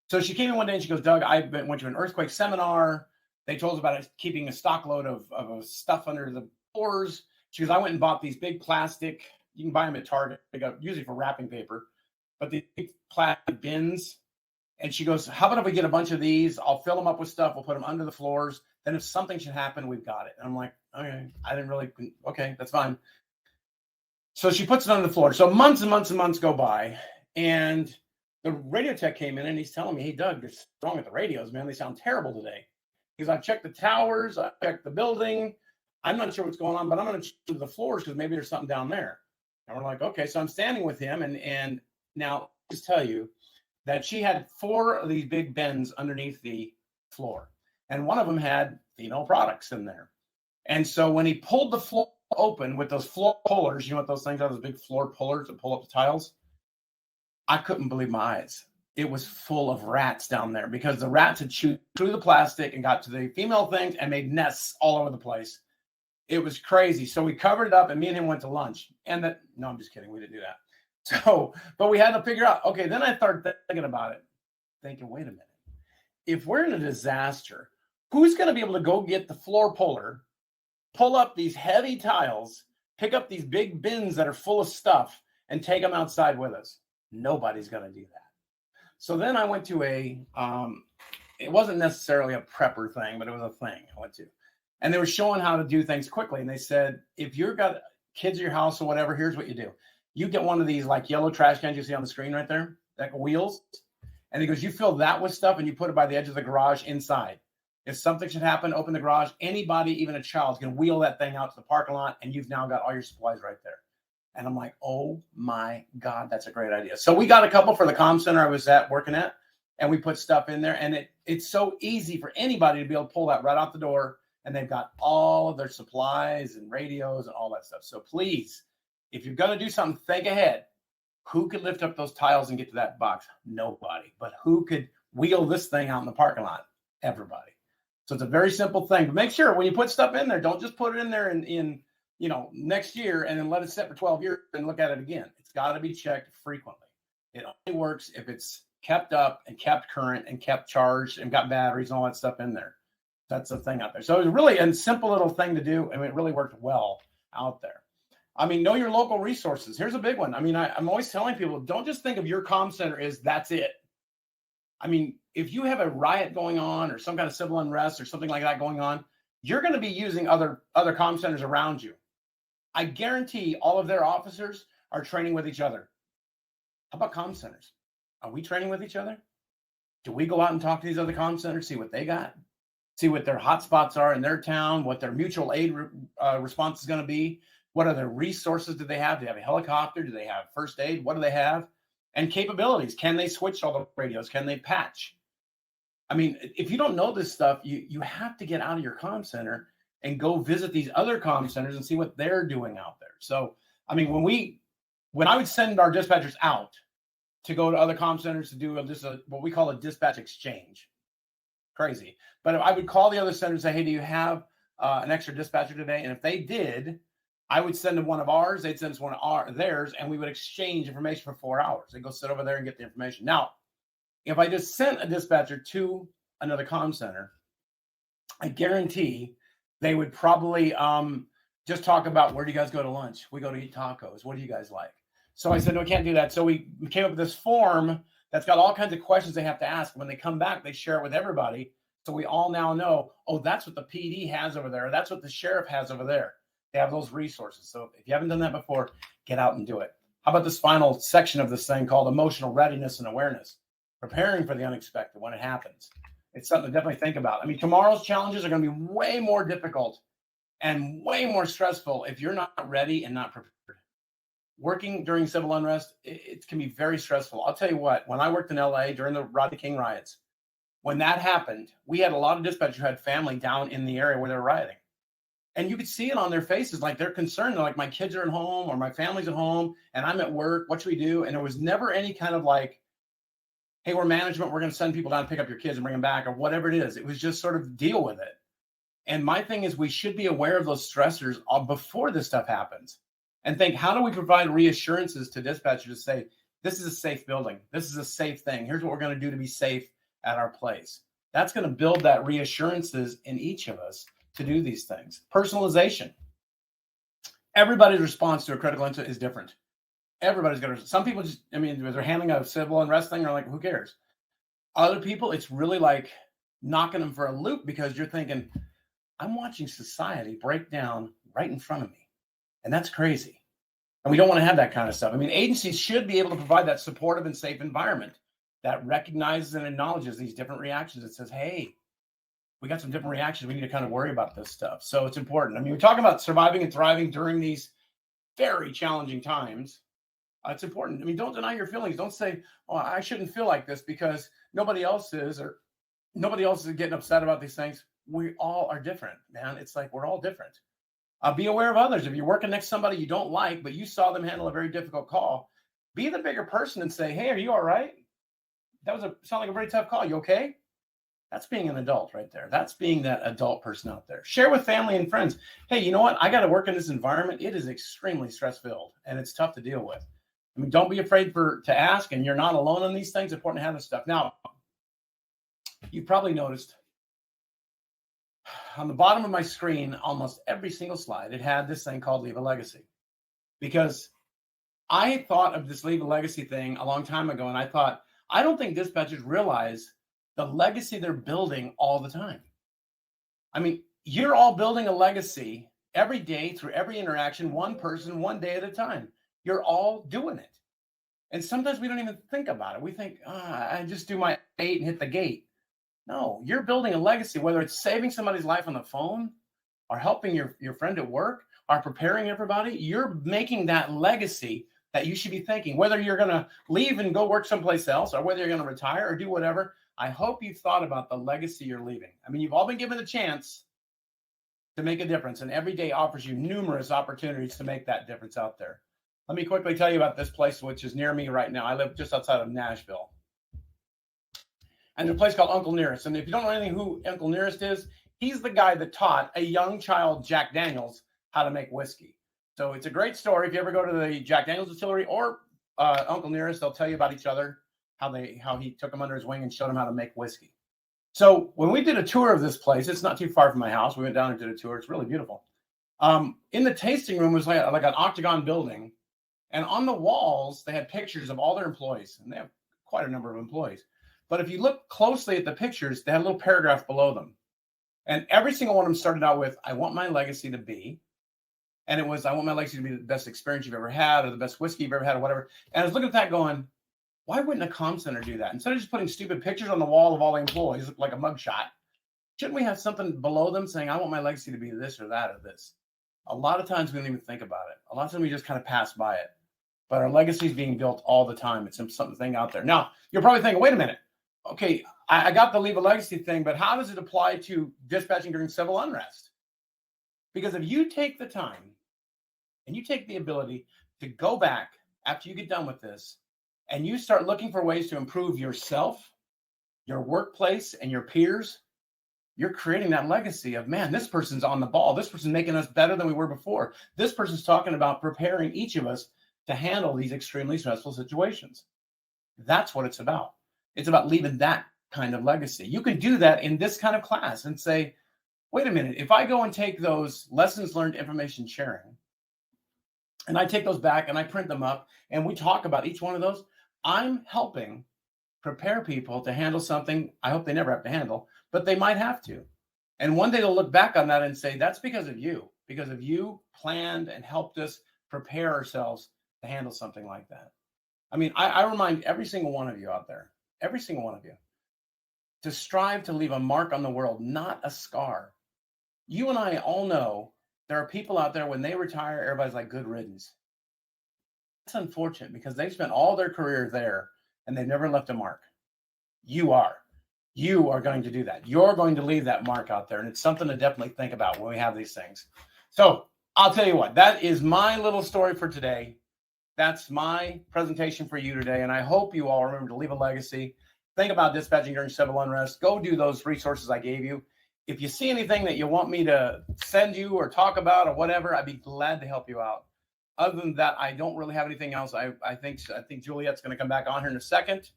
So she came in one day and she goes, Doug, went to an earthquake seminar. They told us about keeping a stock load of stuff under the floors. She goes, I went and bought these big plastic, you can buy them at Target, usually for wrapping paper, but the big plastic bins. And she goes, how about if we get a bunch of these? I'll fill them up with stuff. We'll put them under the floors. Then if something should happen, we've got it. And I'm like, okay, that's fine. So she puts it under the floor. So months and months and months go by. And the radio tech came in and he's telling me, hey, Doug, what's wrong with the radios, man? They sound terrible today. Because I've checked the towers, I checked the building. I'm not sure what's going on, but I'm going to check the floors because maybe there's something down there. And we're like, okay. So I'm standing with him. And now I'll just tell you that she had 4 of these big bends underneath the floor. and one of them had female products in there. And so when he pulled the floor open with those floor pullers, you know what those things are, those big floor pullers that pull up the tiles? I couldn't believe my eyes. It was full of rats down there because the rats had chewed through the plastic and got to the female things and made nests all over the place. It was crazy. So we covered it up, and me and him went to lunch. No, I'm just kidding. We didn't do that. So, but we had to figure out, okay, then I started thinking about it, thinking, wait a minute. If we're in a disaster, who's going to be able to go get the floor puller, pull up these heavy tiles, pick up these big bins that are full of stuff, and take them outside with us? Nobody's going to do that. So then I went to it wasn't necessarily a prepper thing, but it was a thing I went to. And they were showing how to do things quickly. And they said, if you've got kids at your house or whatever, here's what you do. You get one of these like yellow trash cans you see on the screen right there, like wheels. And he goes, you fill that with stuff and you put it by the edge of the garage inside. If something should happen, open the garage. Anybody, even a child, can wheel that thing out to the parking lot, and you've now got all your supplies right there. And I'm like, oh my God, that's a great idea. So we got a couple for the comm center I was working at, and we put stuff in there. And it's so easy for anybody to be able to pull that right out the door. And they've got all of their supplies and radios and all that stuff. So please, if you're going to do something, think ahead. Who could lift up those tiles and get to that box? Nobody. But who could wheel this thing out in the parking lot? Everybody. So it's a very simple thing. But make sure when you put stuff in there, don't just put it in there in next year and then let it sit for 12 years and look at it again. It's got to be checked frequently. It only works if it's kept up and kept current and kept charged and got batteries and all that stuff in there. That's the thing out there. So it was really a simple little thing to do. I mean, it really worked well out there. I mean, know your local resources. Here's a big one. I mean, I'm always telling people, don't just think of your comm center as that's it. I mean, if you have a riot going on or some kind of civil unrest or something like that going on, you're going to be using other comm centers around you. I guarantee all of their officers are training with each other. How about comm centers? Are we training with each other? Do we go out and talk to these other comm centers, see what they got? See what their hotspots are in their town, what their mutual aid response is going to be. What other resources do they have? Do they have a helicopter? Do they have first aid? What do they have? And capabilities. Can they switch all the radios? Can they patch? I mean, if you don't know this stuff, you have to get out of your comm center and go visit these other comm centers and see what they're doing out there. So, I mean, when I would send our dispatchers out to go to other comm centers to do what we call a dispatch exchange. Crazy. But I would call the other center and say, hey, do you have an extra dispatcher today? And if they did, I would send them one of ours. They'd send us one of theirs, and we would exchange information for 4 hours. They'd go sit over there and get the information. Now, if I just sent a dispatcher to another comm center, I guarantee they would probably just talk about, where do you guys go to lunch? We go to eat tacos. What do you guys like? So I said, no, we can't do that. So we came up with this form that's got all kinds of questions they have to ask. When they come back, they share it with everybody. So we all now know, oh, that's what the PD has over there. That's what the sheriff has over there. They have those resources. So if you haven't done that before, get out and do it. How about this final section of this thing called emotional readiness and awareness? Preparing for the unexpected when it happens. It's something to definitely think about. I mean, tomorrow's challenges are going to be way more difficult and way more stressful if you're not ready and not prepared. Working during civil unrest, it can be very stressful. I'll tell you what, when I worked in LA during the Rodney King riots, when that happened, we had a lot of dispatchers who had family down in the area where they were rioting. And you could see it on their faces, like they're concerned. They're like, my kids are at home or my family's at home and I'm at work. What should we do? And there was never any kind of like, hey, we're management. We're going to send people down to pick up your kids and bring them back or whatever it is. It was just sort of deal with it. And my thing is we should be aware of those stressors before this stuff happens and think, how do we provide reassurances to dispatchers to say, this is a safe building. This is a safe thing. Here's what we're going to do to be safe at our place. That's going to build that reassurances in each of us to do these things. Personalization. Everybody's response to a critical incident is different. Everybody's going to, some people just, I mean, they're handling a civil unrest thing, they're like, who cares? Other people, it's really like knocking them for a loop because you're thinking, I'm watching society break down right in front of me. And that's crazy. And we don't want to have that kind of stuff. I mean, agencies should be able to provide that supportive and safe environment that recognizes and acknowledges these different reactions. It says, hey, we got some different reactions. We need to kind of worry about this stuff. So it's important. I mean, we're talking about surviving and thriving during these very challenging times. It's important. I mean, don't deny your feelings. Don't say, oh, I shouldn't feel like this because nobody else is, or Nobody else is getting upset about these things. We all are different, man. It's like we're all different. Be aware of others. If you're working next to somebody you don't like, but you saw them handle a very difficult call, be the bigger person and say, "Hey, are you all right? That was sound like a very tough call. You okay?" That's being an adult right there. That's being that adult person out there. Share with family and friends. Hey, you know what? I got to work in this environment. It is extremely stress-filled, and it's tough to deal with. I mean, don't be afraid to ask, and you're not alone on these things. It's important to have this stuff. Now, you probably noticed on the bottom of my screen, almost every single slide, it had this thing called Leave a Legacy. Because I thought of this Leave a Legacy thing a long time ago, and I thought, I don't think dispatchers realize the legacy they're building all the time. I mean, you're all building a legacy every day through every interaction, one person, one day at a time. You're all doing it. And sometimes we don't even think about it. We think, I just do my 8 and hit the gate. No, you're building a legacy, whether it's saving somebody's life on the phone or helping your friend at work or preparing everybody. You're making that legacy that you should be thinking, whether you're going to leave and go work someplace else or whether you're going to retire or do whatever. I hope you've thought about the legacy you're leaving. I mean, you've all been given a chance to make a difference, and every day offers you numerous opportunities to make that difference out there. Let me quickly tell you about this place, which is near me right now. I live just outside of Nashville. And there's a place called Uncle Nearest. And if you don't know anything who Uncle Nearest is, he's the guy that taught a young child, Jack Daniels, how to make whiskey. So it's a great story. If you ever go to the Jack Daniels distillery or Uncle Nearest, they'll tell you about each other, how he took them under his wing and showed them how to make whiskey. So when we did a tour of this place, it's not too far from my house. We went down and did a tour. It's really beautiful. In the tasting room was like an octagon building. And on the walls, they had pictures of all their employees. And they have quite a number of employees. But if you look closely at the pictures, they had a little paragraph below them. And every single one of them started out with, I want my legacy to be. And it was, I want my legacy to be the best experience you've ever had or the best whiskey you've ever had or whatever. And I was looking at that going, why wouldn't a comm center do that? Instead of just putting stupid pictures on the wall of all the employees, like a mugshot, shouldn't we have something below them saying, I want my legacy to be this or that or this? A lot of times we don't even think about it. A lot of times we just kind of pass by it. But our legacy is being built all the time. It's something out there. Now, you're probably thinking, wait a minute. Okay, I got the Leave a Legacy thing, but how does it apply to dispatching during civil unrest? Because if you take the time and you take the ability to go back after you get done with this and you start looking for ways to improve yourself, your workplace, and your peers, you're creating that legacy of, man, this person's on the ball. This person's making us better than we were before. This person's talking about preparing each of us to handle these extremely stressful situations. That's what it's about. It's about leaving that kind of legacy. You can do that in this kind of class and say, wait a minute, if I go and take those lessons learned information sharing, and I take those back and I print them up, and we talk about each one of those, I'm helping prepare people to handle something I hope they never have to handle, but they might have to. And one day they'll look back on that and say, that's because of you planned and helped us prepare ourselves to handle something like that. I mean, I remind every single one of you out there, every single one of you, to strive to leave a mark on the world, not a scar. You and I all know there are people out there when they retire, everybody's like, good riddance. That's unfortunate because they've spent all their career there and they've never left a mark. You are going to do that. You're going to leave that mark out there. And it's something to definitely think about when we have these things. So I'll tell you what, that is my little story for today. That's my presentation for you today. And I hope you all remember to leave a legacy. Think about dispatching during civil unrest. Go do those resources I gave you. If you see anything that you want me to send you or talk about or whatever, I'd be glad to help you out. Other than that, I don't really have anything else. I think Juliet's going to come back on here in a second,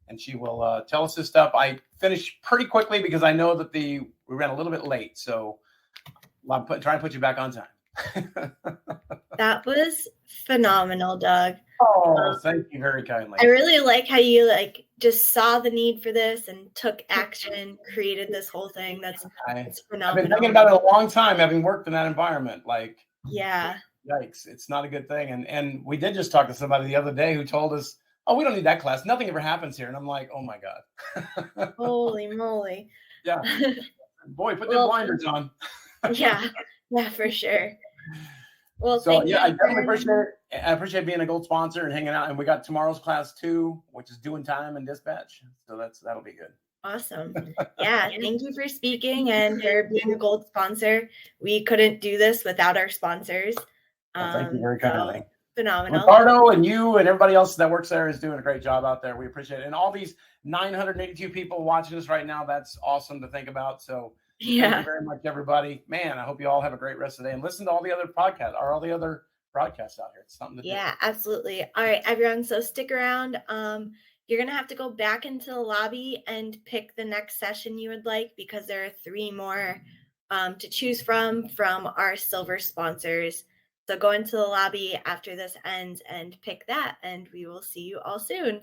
and she will tell us this stuff. I finished pretty quickly because I know that we ran a little bit late. So I'm trying to put you back on time. That was phenomenal, Doug. Oh, thank you very kindly. I really like how you just saw the need for this and took action, created this whole thing. That's phenomenal. I've been thinking about it a long time, having worked in that environment. Yeah. Yikes, it's not a good thing. And we did just talk to somebody the other day who told us, oh, we don't need that class. Nothing ever happens here. And I'm like, oh my God. Holy moly. Yeah. Boy, put the blinders on. Yeah, for sure. Well, so yeah, I definitely appreciate it. I appreciate being a gold sponsor and hanging out. And we got tomorrow's class too, which is doing time and dispatch. So that'll be good. Awesome. Yeah, thank you for speaking and for being a gold sponsor. We couldn't do this without our sponsors. Well, thank you very kindly. Phenomenal. Ricardo and you and everybody else that works there is doing a great job out there. We appreciate it. And all these 982 people watching us right now, that's awesome to think about. So thank you very much, everybody. Man, I hope you all have a great rest of the day and listen to all the other podcasts or all the other broadcasts out here. It's something to do. Yeah, absolutely. All right, everyone. So stick around. You're gonna have to go back into the lobby and pick the next session you would like because there are 3 more to choose from our silver sponsors. So go into the lobby after this ends and pick that, and we will see you all soon.